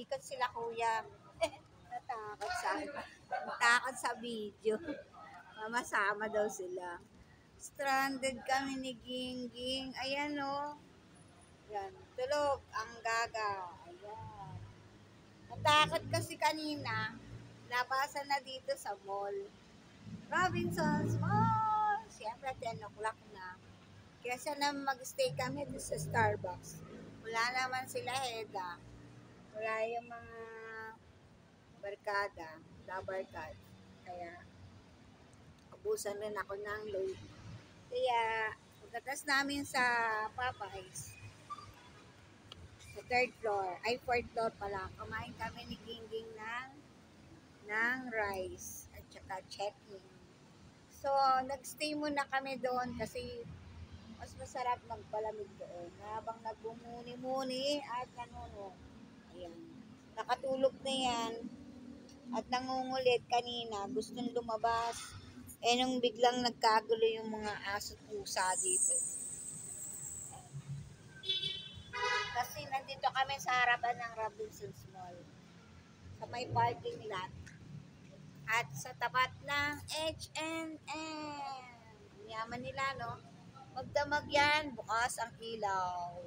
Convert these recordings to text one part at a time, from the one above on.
Umiikot sila kuya. Natakot sa video. Mamasama daw sila. Stranded kami ni Gingging. Ayan o. Yan. Tulog ang gaga. Ayan. Natakot kasi kanina. Labasan na dito sa mall. Robinson's Mall. Siyempre 10 o'clock na. Kaya sana mag-stay kami dito sa Starbucks. Wala naman sila Heda. Wala yung mga barkada. Barkada. Kaya ubusan rin ako ng load. Kaya pagkatas namin sa Popeyes, sa third floor, ay fourth floor pala, kumain kami ni Gingging ng rice at saka checking. So, nagstay muna kami doon kasi mas masarap magpalamig doon. Habang nagbumuni-muni at nanonood. Ayan. Nakatulog na yan. At nangungulit kanina. Gustong lumabas. Nung biglang nagkagulo yung mga aso at pusa dito. Kasi nandito kami sa harapan ng Robinson's Mall. Sa may parking lot. At sa tapat ng H&M. Yaman nila, no? Magdamag yan, bukas ang ilaw.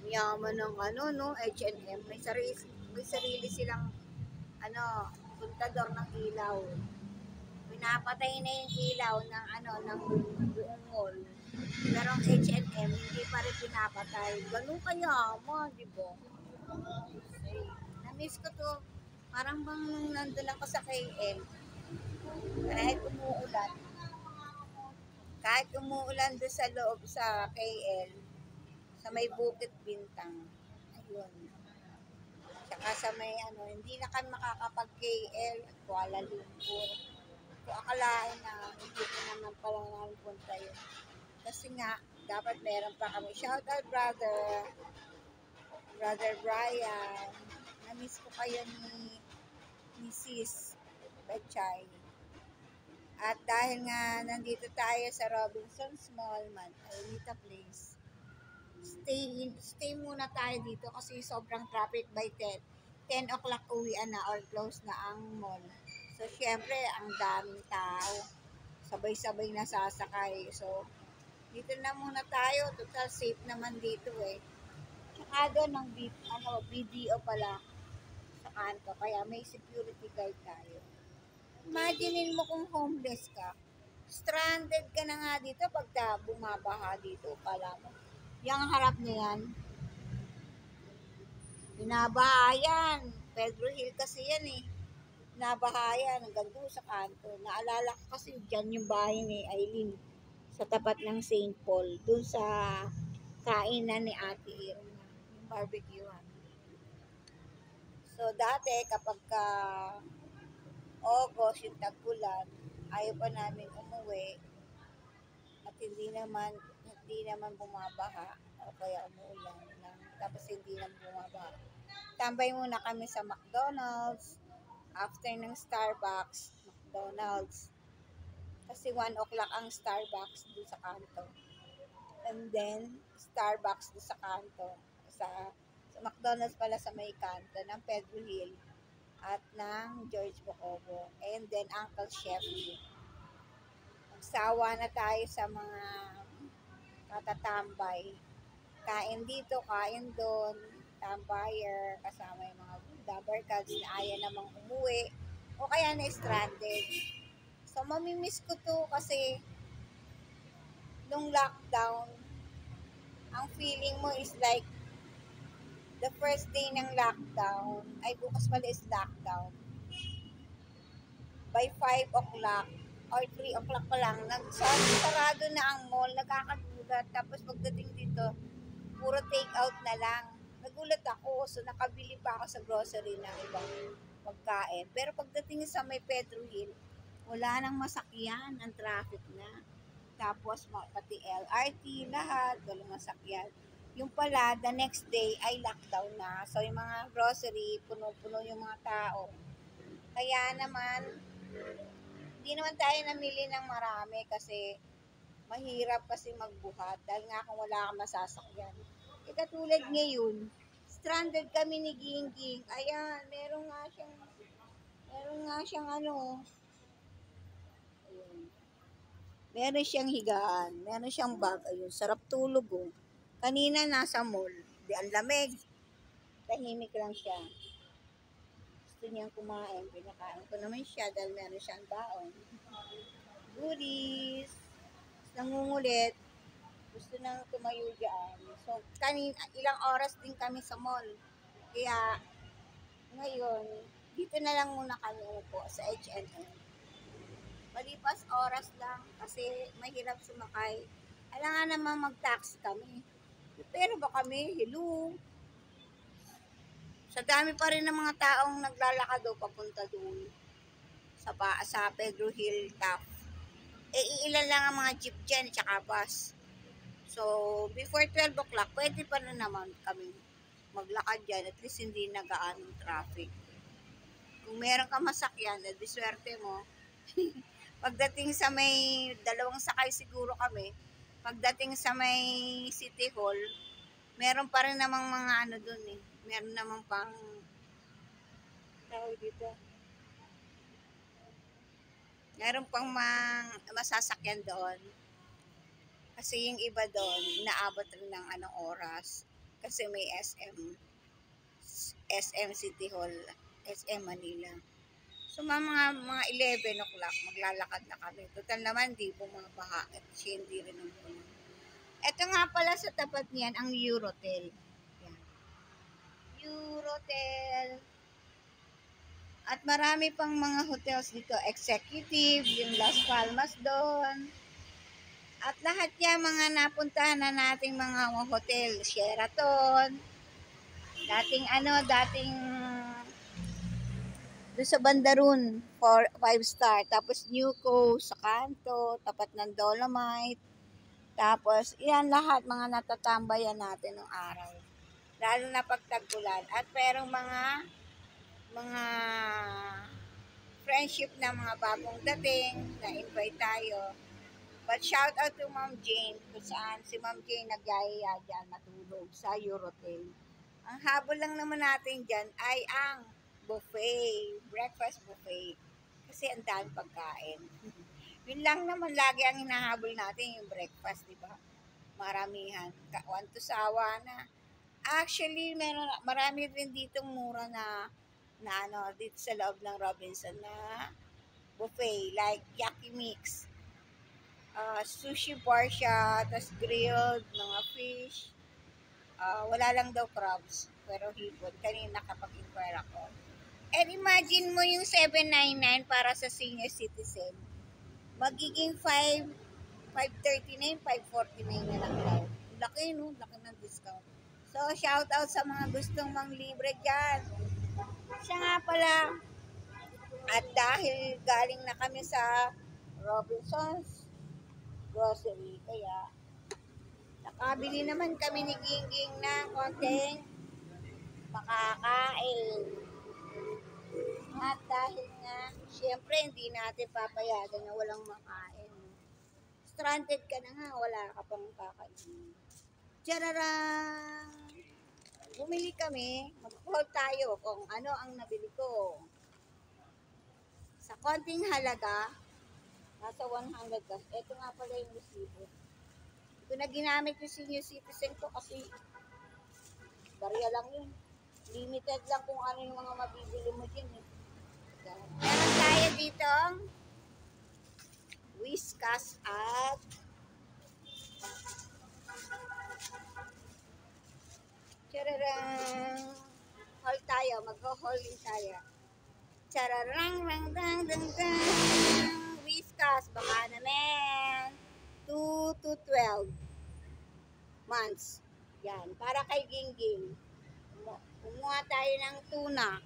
Yaman ng no, H&M. May sarili silang, puntador ng ilaw. Pinapatay na yung ilaw ng buong mall. Pero ang H&M, hindi pa rin pinapatay. Ganun kayaman, di ba? Na-miss ko to. Parang bang nandun ako sa KL. Kahit umuulan doon sa loob sa KL, sa may Bukit Bintang. Ayun. Tsaka sa may hindi na kami makakapag-KL at Kuala Lumpur. Kung akalain na hindi ko naman pala namin punta yun. Kasi nga, dapat meron pa kami. Shout out brother Brian. Na-miss ko kayo ni Sis Bechay. At dahil nga nandito tayo sa Robinson's Mall, Ayanita Place, stay muna tayo dito kasi sobrang traffic by 10 o'clock uwian na or close na ang mall. So, syempre, ang daming tao. Sabay-sabay na sasakay. So, dito na muna tayo. Total safe naman dito eh. Tsaka doon ng BDO pala sa kanto. Kaya may security guard tayo. Imaginein mo kung homeless ka. Stranded ka na nga dito pagka bumabaha dito. Kala mo. Yung harap niya yan. Binabaha yan. Pedro Hill kasi yan eh. Binabaha yan hanggang doon sa kanto. Naalala ko kasi dyan yung bahay ni Aileen. Sa tapat ng St. Paul. Doon sa kainan ni Ate Irma. Yung barbecue. So dati kapag August, yung tag-ulan, ayaw pa namin umuwi at hindi naman bumabaha o kaya umuulan lang, tapos hindi naman bumabaha. Tambay muna kami sa McDonald's, after ng Starbucks, McDonald's. Kasi 1 o'clock ang Starbucks doon sa kanto. And then, Starbucks doon sa kanto. Sa McDonald's pala sa may kanto ng Pedro Hill at ng George Bocobo, and then Uncle Chevy. Magsawa na tayo sa mga katatambay. Kain dito, kain doon, tambayer, kasama yung mga dabarkads na ayaw namang umuwi, o kaya na-stranded. So, mamimiss ko to kasi nung lockdown, ang feeling mo is like the first day ng lockdown, ay bukas pala is lockdown, by 5 o'clock or 3 o'clock pa lang, sarado na ang mall, nakakagulat. Tapos pagdating dito, puro take out na lang. Nagulat ako, so nakabili pa ako sa grocery ng ibang pagkain. Pero pagdating sa may Pedro Hill, wala nang masakyan, ang traffic na. Tapos pati LRT, lahat, walang masakyan. Yung pala, the next day ay lockdown na. So, yung mga grocery, puno-puno yung mga tao. Kaya naman, hindi naman tayo namili ng marami kasi mahirap kasi magbuhat. Dahil nga kung wala kang masasakyan. Katulad ngayon, Stranded kami ni Gingging. Ayan, meron nga siyang ano, ayun. Meron siyang higaan, meron siyang bag, ayun, sarap tulog oh. Kanina nasa mall, di ang lamig, tahimik lang siya. Gusto niyang kumain, pinakain ko naman siya dahil meron siyang baon. Goodies, nangungulit, gusto nang tumayo dyan. So, ilang oras din kami sa mall. Kaya, ngayon, dito na lang muna kami upo sa H&M. Malipas oras lang kasi mahirap sumakay. Alam nga naman mag-taxi kami. Pero ba kami? Hello? Sa dami pa rin ng mga taong naglalakad o papunta doon sa Pedro Hill Top. Iilan lang ang mga jeep dyan tsaka bus. So, before 12 o'clock, pwede pa na naman kami maglakad dyan. At least hindi nagaanong traffic. Kung meron ka masakyan, at swerte mo. Pagdating sa may, dalawang sakay siguro kami, pagdating sa may City Hall, meron pa rin namang mga ano dun eh. Meron namang pang, tawag dito, meron pang masasakyan doon. Kasi yung iba doon, inaabot rin ng anong oras. Kasi may SM City Hall, SM Manila. So mga 11 o'clock, maglalakad na kami. Total naman, di bumabaha at hindi rin ang puno. Ito nga pala sa tapat niyan, ang Eurotel. Yan. Eurotel. At marami pang mga hotels dito. Executive, yung Las Palmas doon. At lahat yan mga napuntahan na nating mga hotel. Sheraton. Dating doon sa Bandaron, 5-star. Tapos Newco, sa Kanto, tapat ng Dolomite. Tapos, yan lahat mga natatambayan natin ng araw. Lalo na pag tag-ulan. At merong mga friendship na mga bagong dating, na-invite tayo. But shout out to Ma'am Jane, kung saan si Ma'am Jane nagyayaya dyan matulog sa Eurotel. Ang habol lang naman natin dyan ay ang buffet, breakfast buffet. Kasi ang dami pagkain. Yun lang naman lagi ang hinahabol natin, yung breakfast, di ba? Maramihan. One to sawa na. Actually, marami rin ditong mura na dito sa loob ng Robinson na buffet, like Yaki Mix. Sushi bar siya, tas grilled, mga fish. Wala lang daw crabs, pero hipon. Kanina kapag-inquire ako. And imagine mo yung 799 para sa senior citizen. Magiging 539, 549 na lang daw. Laki no, laki ng discount. So, shout out sa mga gustong manglibre dyan. Siya nga pala, at dahil galing na kami sa Robinsons Grocery, kaya nakabili naman kami ni Gingging ng konting makakain. At dahil nga, syempre hindi natin papayagan na walang makain. Stranded ka na nga, wala ka pang kakain. Tiyararang! Bumili kami, mag-haul tayo kung ano ang nabili ko. Sa konting halaga, nasa 100 plus. Ito nga pala yung resibo. Ito na ginamit yung senior citizen ko kasi barya lang yun. Limited lang kung ano yung mga mabibili mo dyan eh. Meron tayo dito Whiskas at chararang haul tayo, mag-haul din tayo. Chararang rang dang dang dang Whiskas, baka naman 2 to 12 months. Yan, para kay Gingging. Kumuha tayo ng tuna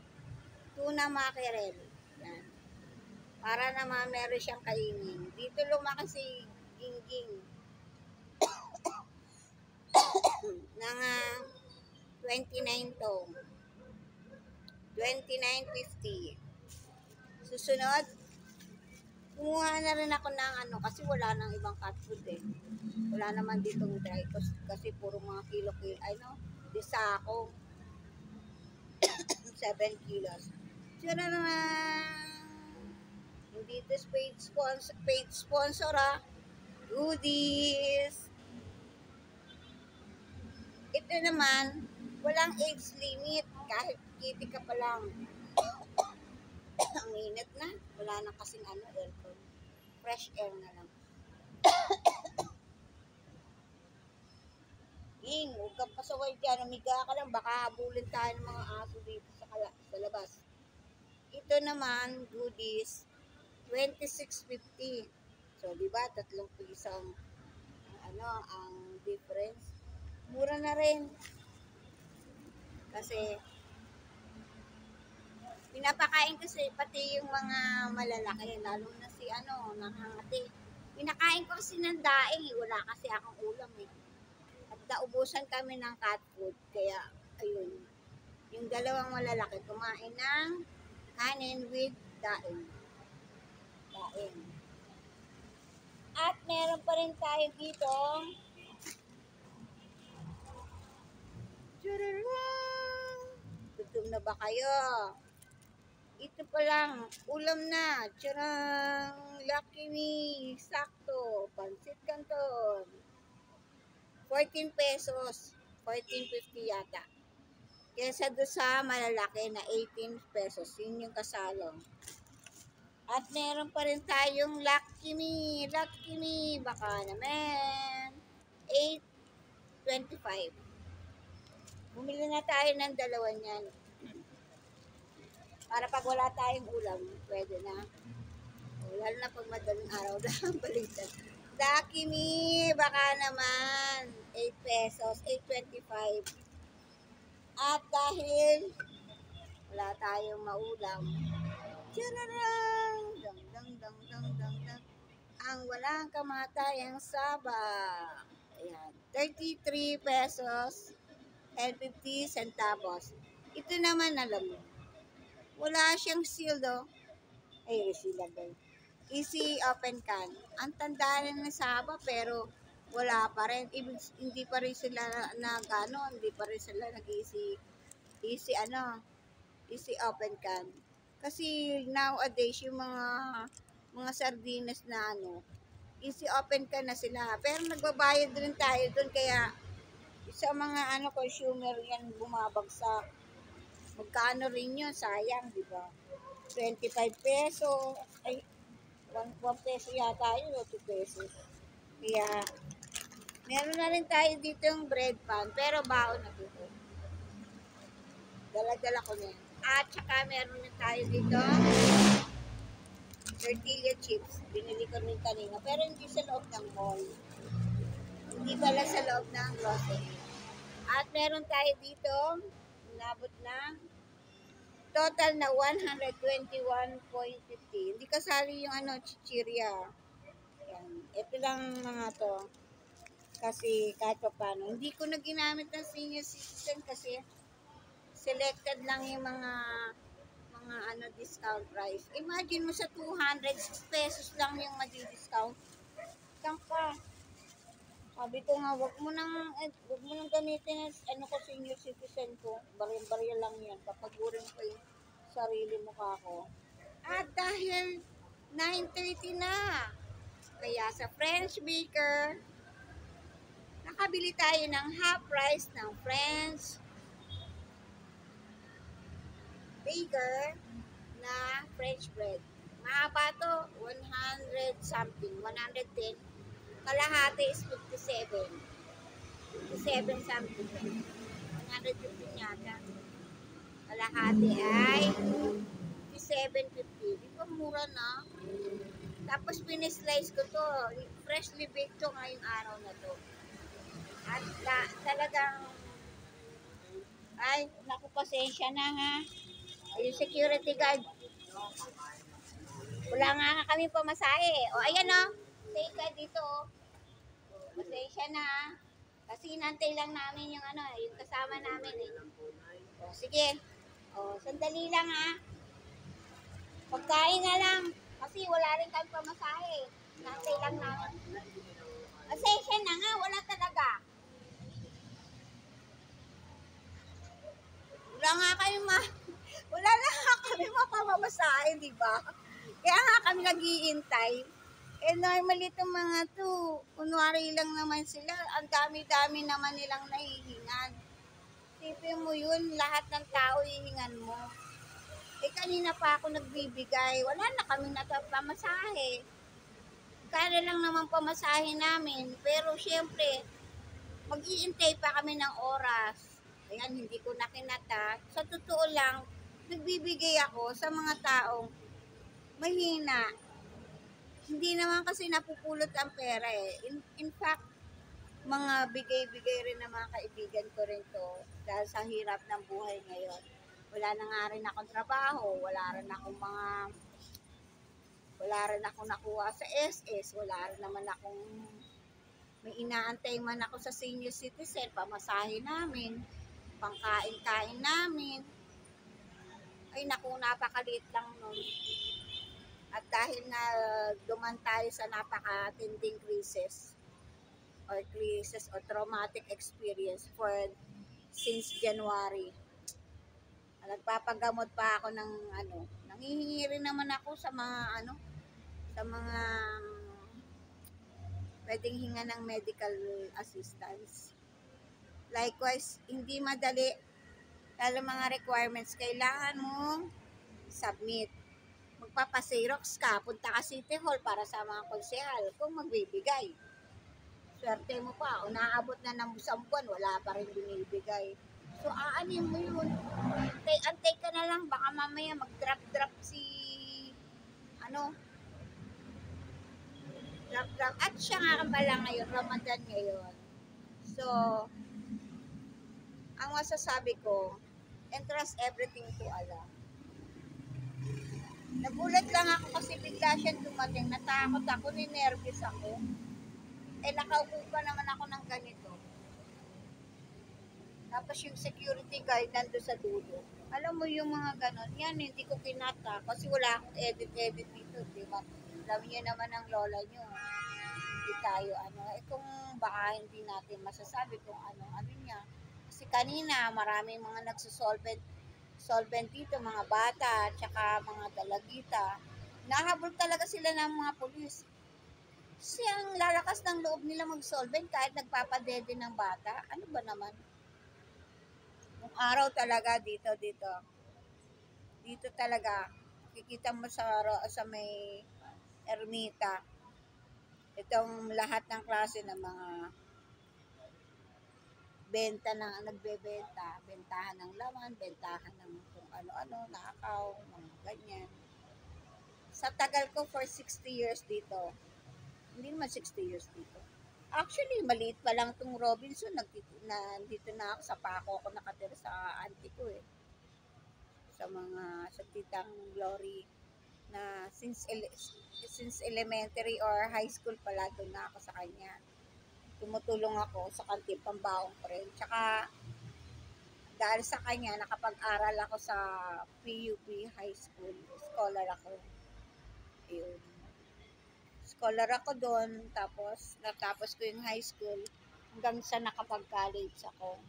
mackerel. Yan. Para naman meron siyang kainin. Dito lumaki si Gingging. Nang 29 to. 29.50. Susunod, kumuha na rin ako ng kasi wala nang ibang cat food eh. Wala naman ditong dry kasi puro mga kilo-kilo, desako. 7 kilos. Tcharam! Hindi ito paid sponsor ha. Goodies. Ito naman, walang age limit. Kahit kitty ka pa lang. Ang init na. Wala na kasing aircon. Fresh air na lang. Huwag kang pasaway dyan. Umiga ka lang. Baka habulin tayo ng mga aso dito sa labas. Ito naman, goodies, 26.50. So, di ba, 3 pisong ang difference. Mura na rin. Kasi, pinapakain kasi pati yung mga malalaki, lalo na si nangangati. Pinakain ko kasi ng daing, wala kasi akong ulam eh. At naubusan kami ng cat food, kaya ayun. Yung dalawang malalaki kumain ng kanin with daing. At meron pa rin tayo dito. Gutom na ba kayo? Ito pa lang, ulam na. Tiyarang, Lucky Me, sakto, pansit canton. 14 pesos, 14.50 yata. Kesa doon sa malalaki na 18 pesos, yun yung kasalong. At meron pa rin tayong Lucky Me, baka naman, 8.25. Bumili na tayo ng dalawa niyan. Para pag wala tayong ulam, pwede na. Lalo na pag madaling araw na balitan. Lucky Me, baka naman, 8 pesos, 8.25. At dahil wala tayong maulam, tiyararang, dang. Ang walang kamatayang saba. Ayan, 33 pesos and 50 centavos. Ito naman, alam mo, wala siyang seal do. Ay, seal agad. Easy open can. Ang tandaan ng saba pero wala pa rin. Hindi pa rin sila hindi pa rin sila easy open can. Kasi nowadays yung mga sardinas na easy open can na sila. Pero nagbabayad rin tayo doon kaya sa mga consumer yan bumabagsak. Magkano rin yun? Sayang, di ba? 25 pesos. Ay, 1 peso yata yun o 2 pesos. Kaya, meron na rin tayo dito yung bread pan. Pero baon na dito. Dala-dala ko na yan. At saka meron na tayo dito tortilla chips. Binili ko rin kanina. Pero hindi sa loob ng mall. Hindi pala sa loob ng grocery. At meron tayo dito, nabot na total na 121.50. Hindi kasali yung chichirya. Yan. Ito lang mga to. Kasi kahit pa paano. Hindi ko na ginamit ng senior citizen kasi selected lang yung mga discount price. Imagine mo sa 200 pesos lang yung madi-discount. Saan ka? Sabi ko nga, wag mo nang gamitin ko senior citizen ko. Baril-baril lang yan. Papagurin ko yung sarili mo kako. At dahil 9:30 na, kaya sa French Baker, nakabili tayo ng half price ng French Baker na French bread. Mahaba to, 100 something, 110. Kalahati is 57. 57 something. 115 yata. Kalahati ay 57.50. Di ba mura na? Tapos pinislice ko to. Freshly baked to ngayong araw na to. At talagang ay, naku, pasensya na ha. Yung security guard. Wala nga kami pamasahe. O ayan o. Stay ka dito. Pasensya na. Kasi inantay lang namin yung yung kasama namin eh. O, sige. O, sandali lang ha. Pagkain na lang. Kasi wala rin kami pamasahe. Inantay lang namin. Pasensya na nga. Wala talaga. Wala nga kayo kami wala na nga kami mapamamasahe, di ba? Kaya nga kami nag-iintay. Eh, normally itong mga to, kunwari lang naman sila, ang dami-dami naman nilang nahihingan. Tipin mo yun, lahat ng tao hihingan mo. Eh, kanina pa ako nagbibigay, wala na kami natapamasahe. Kaya lang naman pamasahe namin, pero syempre, mag-iintay pa kami ng oras. Ayan, hindi ko na kinata. Sa totoo lang, nagbibigay ako sa mga taong mahina. Hindi naman kasi napupulot ang pera eh. In fact, mga bigay-bigay rin ng mga kaibigan ko rin to dahil sa hirap ng buhay ngayon. Wala na nga rin akong trabaho, wala rin akong nakuha sa SS, wala rin naman akong may inaantay man ako sa senior citizen, pamasahe namin, pangkain-kain namin. Ay naku, napakaliit lang nun. At dahil nga duman tayo sa napakatinding crisis or traumatic experience since January. Nagpapagamot pa ako ng nanghihingi rin naman ako sa mga pwedeng hinga ng medical assistance. Likewise, hindi madali. Lalo mga requirements, kailangan mong submit. Magpapasirox ka, punta ka City Hall para sa mga konsehal kung magbibigay. Swerte mo pa, unaabot na ng isang buwan, wala pa rin binibigay. So, aanin mo yun. Antay ka na lang, baka mamaya mag-drop drop. At siya nga pala ngayon, Ramadan ngayon. So, ang masasabi ko, entrust everything to Allah. Nagulat lang ako kasi bigla siya dumating. Natakot ako, ninervous ako. Eh, nakaupo pa naman ako ng ganito. Tapos yung security guard nandun sa dulo. Alam mo yung mga ganon, yan hindi ko kinata kasi wala akong edit dito, di ba? Alam niyo naman ang lola niyo. Hindi tayo kung baka hindi natin masasabi kung ano niya. Kasi kanina maraming mga solvent dito, mga bata, tsaka mga dalagita. Nahabol talaga sila ng mga pulis. Kasi ang lalakas ng loob nila mag-solvent kahit nagpapadede ng bata. Ano ba naman? Yung araw talaga dito talaga kikita mo sa may ermita itong lahat ng klase ng mga bentahan ng laman, bentahan ng kung ano-ano, nakaw, mga ganyan. Sa tagal ko for 60 years dito, hindi naman 60 years dito. Actually, maliit pa lang itong Robinson, nandito na ako, sa Paco ako nakatira sa auntie ko eh. Sa titang Glory, na since elementary or high school pala doon na ako sa kanya. Tumutulong ako sa kantin pambaong ko rin. Tsaka, dahil sa kanya, nakapag-aral ako sa PUP High School. Scholar ako. Ayun. Scholar ako doon, tapos natapos ko yung high school hanggang sa nakapag-college ako.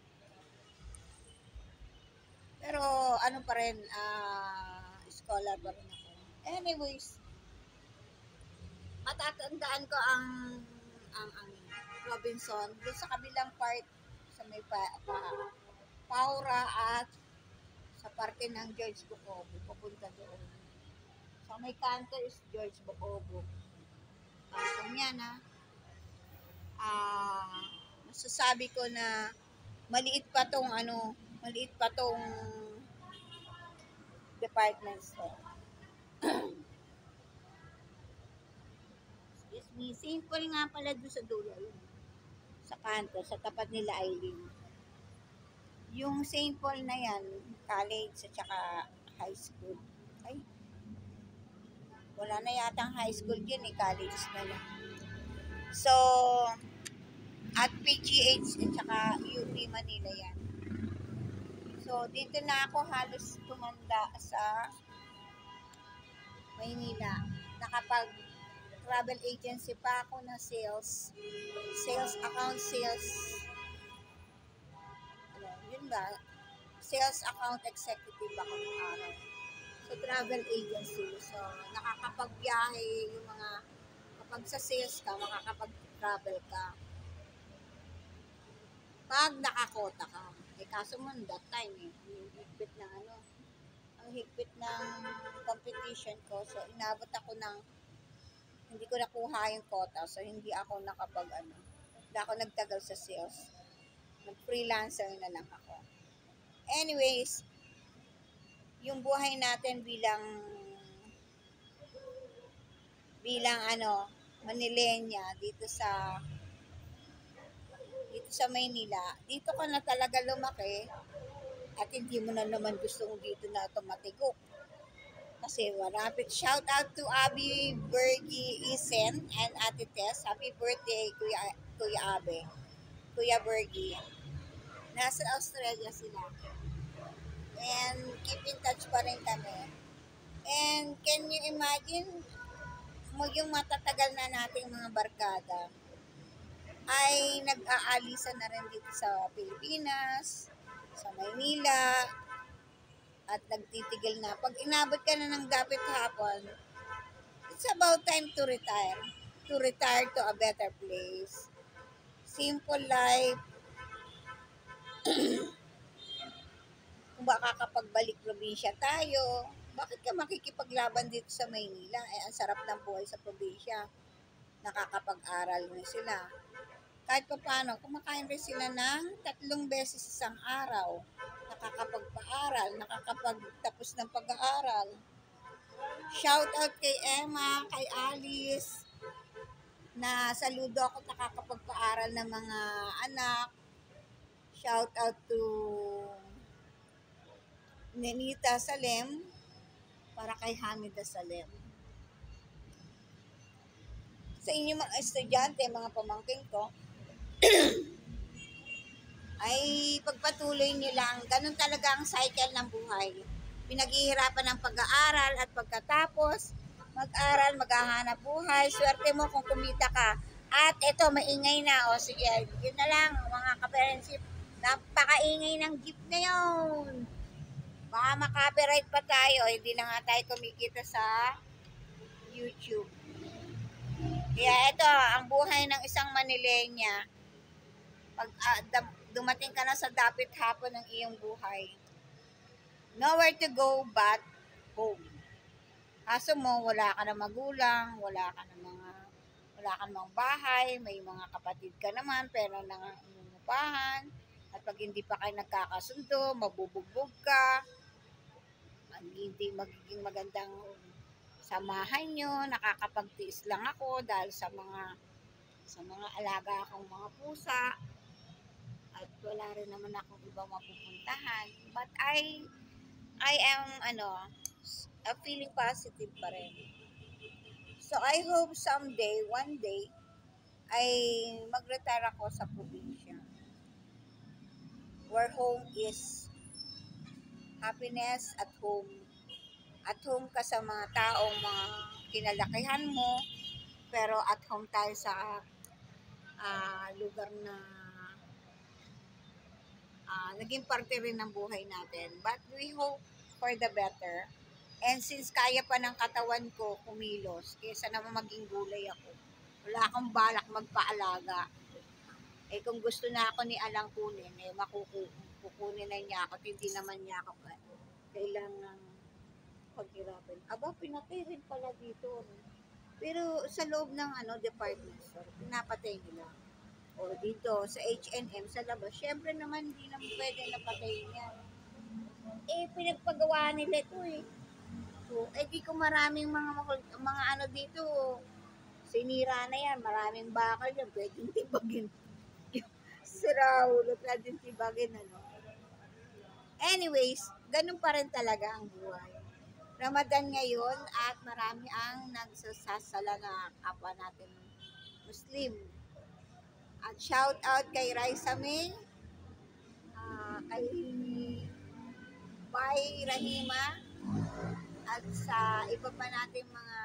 Pero ano pa rin, scholar pa rin ako. Anyways, matatandaan ko ang Robinson doon sa kabilang part sa may Paura at sa parte ng George Bocobo, pupunta doon. Sa may kanto is George Bocobo. Kantong yan masasabi ko na maliit pa tong department store. Excuse me, St. Paul nga pala doon sa dulo yun. Sa kanto, sa tapat nila Eileen. Yung St. Paul na yan, college at saka high school. Ay, wala na yatang high school yun eh, college na lang. So, at PGH at saka UP Manila yan. So, dito na ako halos tumanda sa Maynila. Nakapag-travel agency pa ako na sales. sales account executive ako ng araw. So, travel agency. So, nakakapagbiyahe yung mga, kapag sa sales ka, makakapag-travel ka. Pag nakakota ka. Eh, kaso mo, that time eh, ang higpit ng ano, ang higpit ng competition ko. So, inabot ako ng, hindi ko nakuha yung quota. So, hindi ako nakapag, ano, hindi ako nagtagal sa sales. Nag-freelancer na lang ako. Anyways, yung buhay natin bilang ano, Manilenya dito sa Maynila, dito ka na talaga lumaki at hindi mo na naman gustong dito na tumatigok. Kasi marapit. Shout out to Abby Bergie Isen and Ate Tess. Happy birthday, Kuya Abe. Kuya Bergie. Nasa Australia sila. And keep in touch pa rin kami. And can you imagine, yung matatagal na nating mga barkada ay nag-aalisan na rin dito sa Pilipinas, sa Maynila, at nagtitigil na. Pag inabot ka na ng dapit hapon, it's about time to retire. To retire to a better place. Simple life. Kung baka kapag balik probinsya tayo, bakit ka makikipaglaban dito sa Maynila? Eh, ang sarap ng buhay sa probinsya. Nakakapag-aral rin sila. Kahit pa paano, kumakain rin sila ng 3 beses isang araw. Nakakapagpa-aral, nakakapagtapos ng pag-aaral. Shout out kay Emma, kay Alice, na saludo ako nakakapagpa-aral ng mga anak. Shout out to Nenita Salem, para kay Hamida Salem. Sa inyo mga estudyante, mga pamangkin ko, ay pagpatuloy nyo lang. Ganun talaga ang cycle ng buhay. Pinaghihirapan ng pag-aaral at pagkatapos, mag-aral, maghahanap buhay. Swerte mo kung kumita ka. At ito, maingay na. O sige, yun na lang mga ka-parentship. Napakaingay ng jeep na yun. Baka makapiright pa tayo. Hindi na nga tayo kumikita sa YouTube. Kaya ito, ang buhay ng isang Manilenya. Pag dumating ka na sa dapit hapon ng iyong buhay, nowhere to go but home. Kaso mo, wala ka na magulang, wala ka namang bahay, may mga kapatid ka naman, pero nangungupahan, at pag hindi pa kayo nagkakasundo, mabubugbog ka, hindi magiging magandang samahan nyo, nakakapagtiis lang ako dahil sa mga alaga akong mga pusa, at wala rin naman akong ibang mapupuntahan. But I am feeling positive pa rin. So I hope someday, one day, ay mag-retire ako sa probinsya. Where home is happiness at home. At home ka sa mga taong mga kinalakihan mo, pero at home tayo sa lugar na naging parte rin ng buhay natin. But we hope for the better. And since kaya pa ng katawan ko kumilos, kaysa naman maging gulay ako, wala akong balak magpaalaga. Eh kung gusto na ako ni Alang kunin, eh kukunin na niya ako, hindi naman niya ako kailangan paghirapan. Aba, pinatay rin pala dito. Pero sa loob ng department store, pinapatay nila. O dito, sa H&M, sa labas, syempre naman hindi naman pwede napatayin yan. Eh, pinagpagawa nila ito eh. So, di ko maraming mga dito, sinira na yan, maraming bakal yan, pwedeng tibagin. Sira ulo, pwedeng tibagin, Anyways, ganun pa rin talaga ang buhay. Ramadan ngayon at marami ang nagsasasala na kapwa natin Muslim. At shout out kay Raisa May, kay Pai Rahima, at sa iba pa nating mga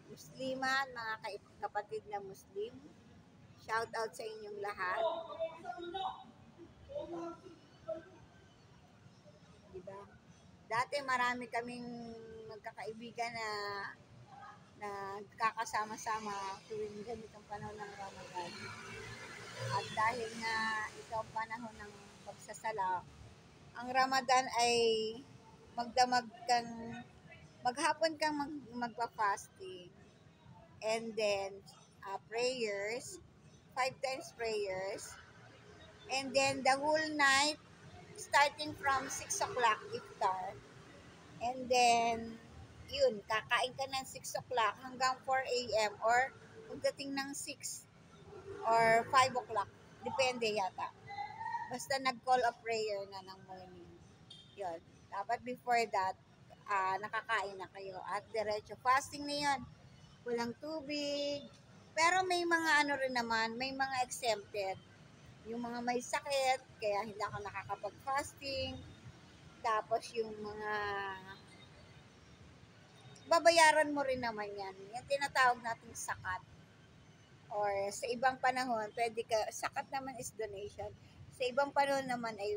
Musliman, mga kapatid na Muslim. Shout out sa inyong lahat. ba? Dati marami kaming magkakaibigan na nagkakasama-sama tuwing ganitong panahon ng Ramadan. At dahil nga ito ang panahon ng pagsasala, ang Ramadan ay magdamag kang, maghapon kang magpa-fasting. And then, prayers, 5 times prayers. And then, the whole night, starting from 6 o'clock, iftar. And then, yun, kakain ka ng 6 o'clock hanggang 4 a.m. or pagdating ng 6 or 5 o'clock. Depende yata. Basta nag-call of prayer na ng morning. Yun. Dapat before that, nakakain na kayo. At diretso fasting na yun. Walang tubig. Pero may mga ano rin naman, may mga exempted. Yung mga may sakit, kaya hindi ako nakakapag-fasting. Tapos yung mga babayaran mo rin naman yan. Yung tinatawag nating sakat. Or sa ibang panahon, pwede ka, sakat naman is donation. Sa ibang panahon naman ay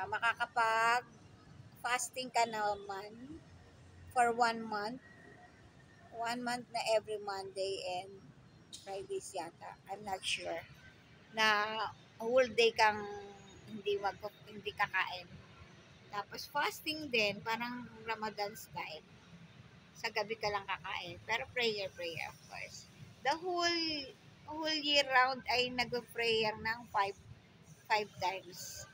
makakapag fasting ka naman for 1 month. 1 month na every Monday and Fridays yata. I'm not sure. Na whole day kang hindi kakain. Tapos fasting din, parang Ramadan style. Sa gabi ka lang kakain. Pero prayer of course. The whole year round ay nag-prayer ng 5 times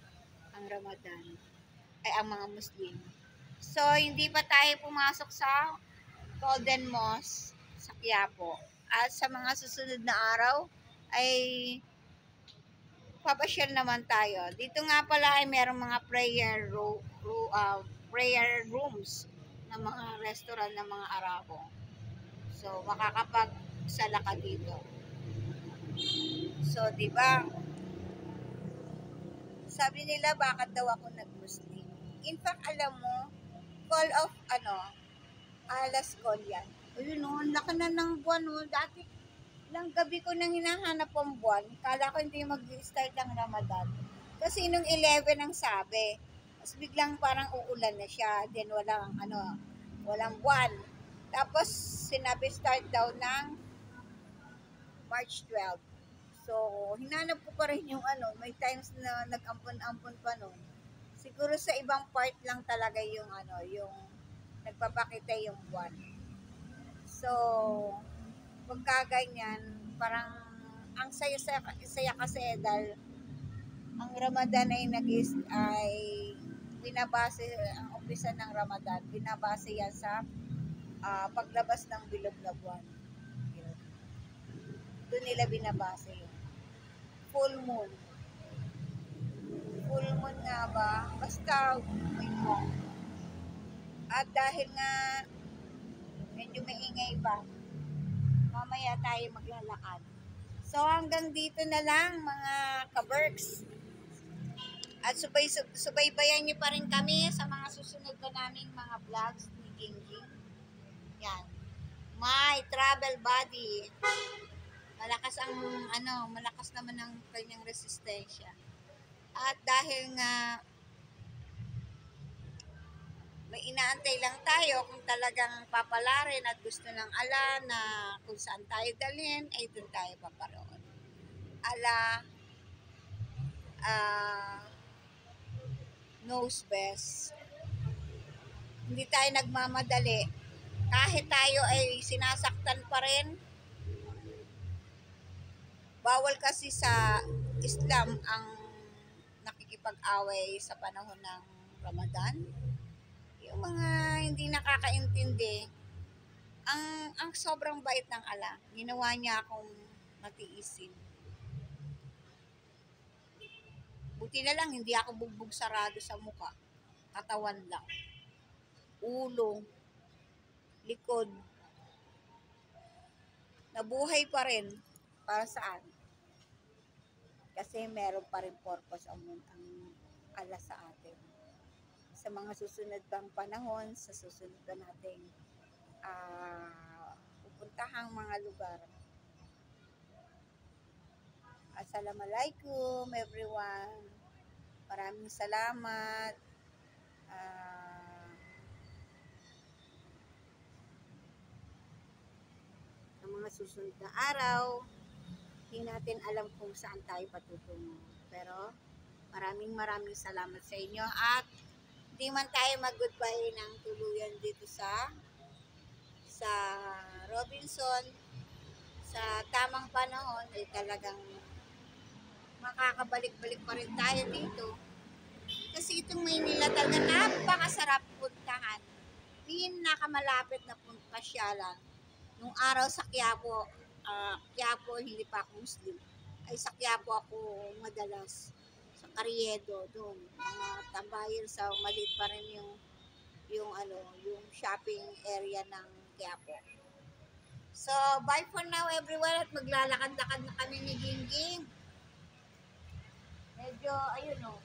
ang Ramadan. Ay ang mga Muslim. So, hindi pa tayo pumasok sa Golden Mosque sa Quiapo. At sa mga susunod na araw ay papasyal naman tayo. Dito nga pala ay merong mga prayer rooms ng mga restaurant ng mga Arabo. So, makakapagsala ka dito. So, di ba? Sabi nila, bakit daw ako nag-Muslim? In fact, alam mo, call of, alas call yan. Ayun o, laki na ng buwan o. Dati, lang gabi ko nang hinahanap ang buwan. Kala ko hindi mag-start ang Ramadan. Kasi nung 11 ang sabi. Tapos biglang parang uulan na siya. Then walang buwan. Tapos sinabi start daw ng March 12. So, hinanap ko pa rin yung may times na nag-ampon-ampon pa nun. Siguro sa ibang part lang talaga yung yung nagpapakita yung buwan. So, pagka ganyan, parang ang saya kasi dahil ang Ramadan ay binabase, ang umpisa ng Ramadan, binabase yan sa paglabas ng bilog na buwan. Doon nila binabase yun. Full moon. Full moon nga ba? Basta, may mo. At dahil nga, medyo maingay pa, mamaya tayo maglalakad. So, hanggang dito na lang, mga ka-Berks. At subaybayan niyo pa rin kami sa mga susunod pa naming mga vlogs ni Gingging. Yan. My travel buddy. Malakas naman ang kanyang resistensya. At dahil nga may inaantay lang tayo kung talagang papalarin at gusto ng ala na kung saan tayo dalhin, ay doon tayo paparoon. Ala, knows best. Hindi tayo nagmamadali. Kahit tayo ay sinasaktan pa rin, bawal kasi sa Islam ang nakikipag-away sa panahon ng Ramadan. Yung mga hindi nakakaintindi, ang sobrang bait ng Allah. Ginawa niya akong matiisin. Buti na lang, hindi ako bugbog sarado sa muka. Katawan lang. Ulo. Likod. Nabuhay pa rin. Para saan? Kasi meron pa rin purpose ang Allah sa atin. Sa mga susunod pang panahon, sa susunod pa nating pupuntahang mga lugar. Assalamualaikum everyone. Maraming salamat. Ah, sa mga susunod na araw, hindi natin alam kung saan tayo patutungo. Pero maraming salamat sa inyo at di man tayo mag-goodbye ng tuluyan dito sa Robinson sa tamang panahon ay talagang makakabalik-balik pa rin tayo dito. Kasi itong Maynila talaga napakasarap puntahan. Pinakamalapit na pasyalan. Nung araw sa Quiapo, Quiapo hindi pa ako Muslim. Ay sa Quiapo ako madalas. Sa Carriedo doon. Mga tambayan sa maliit pa rin yung shopping area ng Quiapo. So, bye for now everyone at maglalakad-lakad na kami ni Gingging. Medyo, ayun o,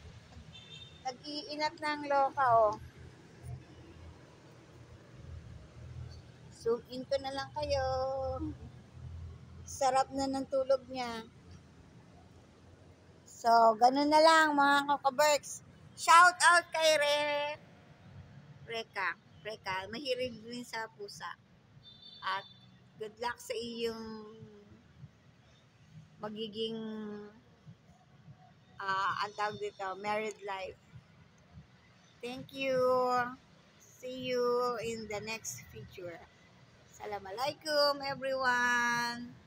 nag-iinat ng loka o. Zoom in ko na lang kayo. Sarap na ng tulog niya. So, ganun na lang mga kakaberks. Shout out kay Reka. Mahilig din sa pusa. At good luck sa iyong magiging ang tawag dito, married life. Thank you. See you in the next feature. Assalamualaikum everyone.